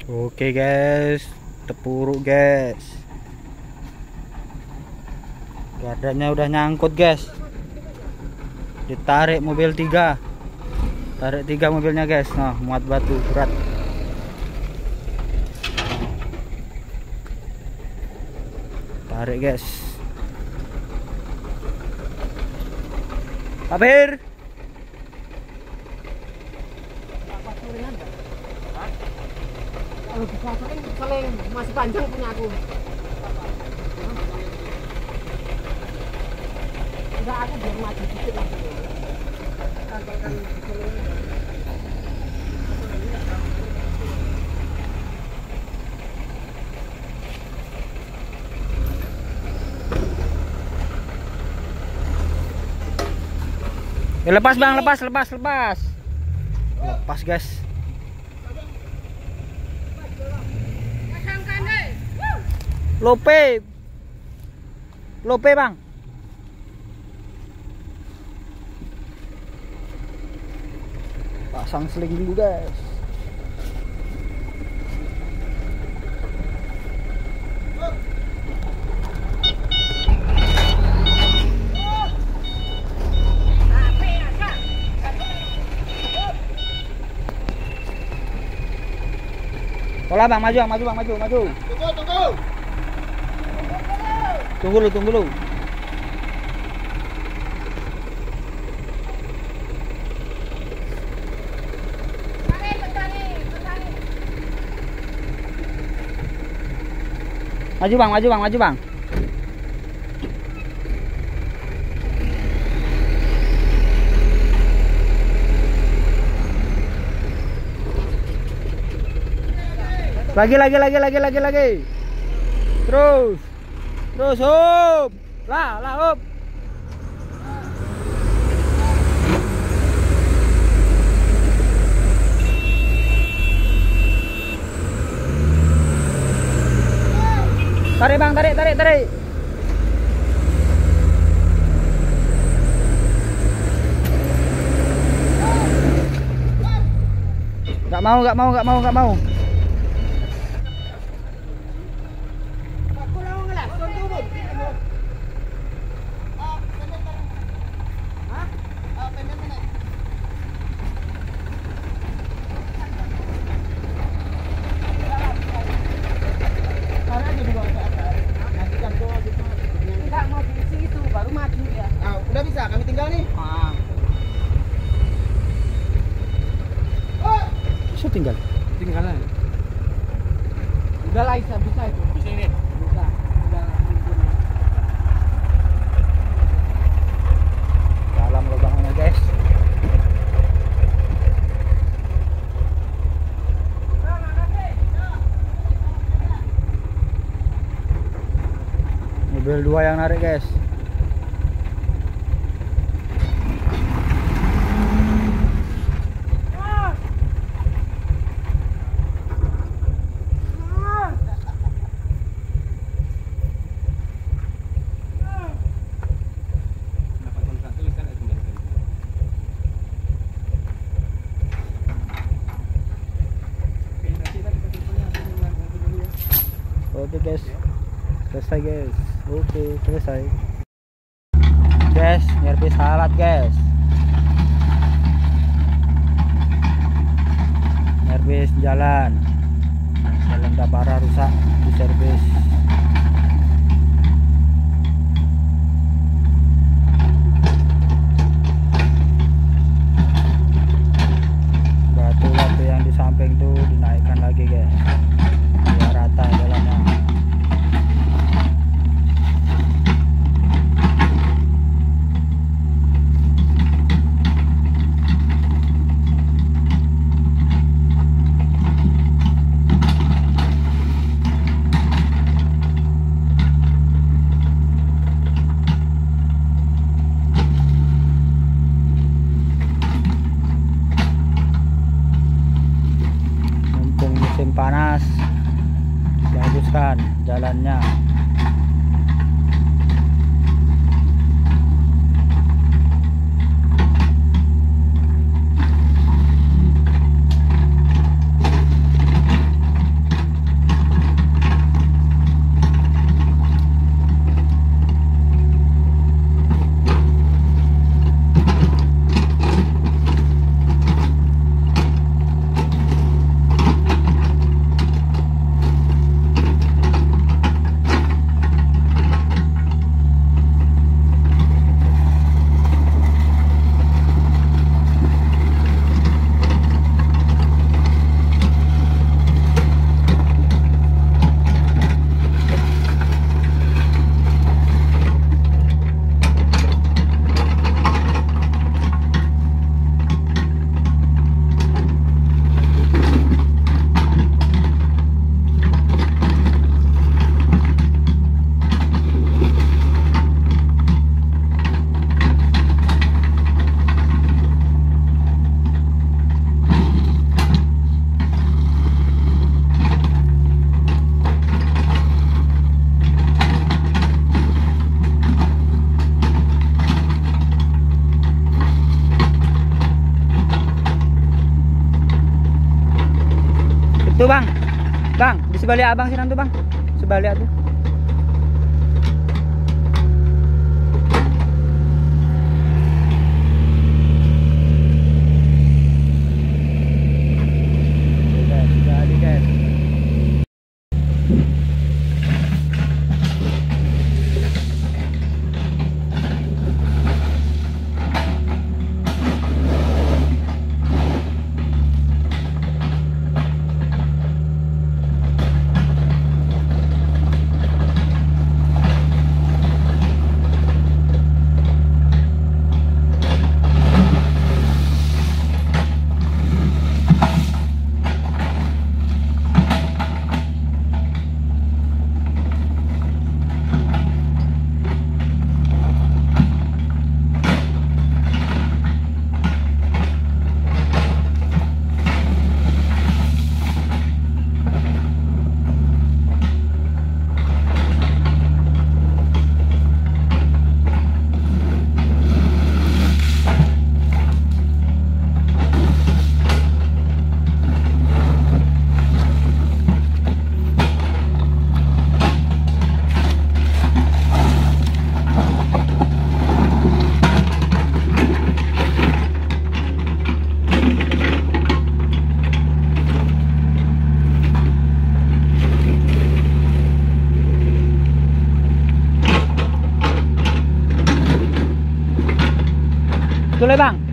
Oke guys, terpuruk guys. Gardanya udah nyangkut guys. Ditarik mobil 3. Tarik 3 mobilnya guys. Nah, muat batu berat. Tarik guys. Kapir. Kalau bisa saling masih panjang punya aku. Enggak, aku biar maju dikit lagi. Lepas bang, lepas guys. Lope bang. Pasang seling dulu guys. Tolak bang, maju. Tunggu dulu. Maju bang. Lagi. Terus hop. Lah hop. Tarik bang, tarik. Gak mau. Udah bisa, kami tinggal nih. Bisa Tinggalan. Udah lah, bisa itu. Bisa ini. Bisa. Dalam lubangnya guys. Mobil 2 yang narik guys. Oke guys, selesai guys. Oke, selesai guys. Nyervis alat guys. Nyervis jalan tak parah rusak, di servis. Batu-batu yang di samping tuh dinaikkan lagi guys, biar rata jalannya. Musim panas, dihapuskan jalannya. Tuh bang, bang di sebalik abang sini tuh bang, sebalik tuh. Jadi guys. Tuloy bang.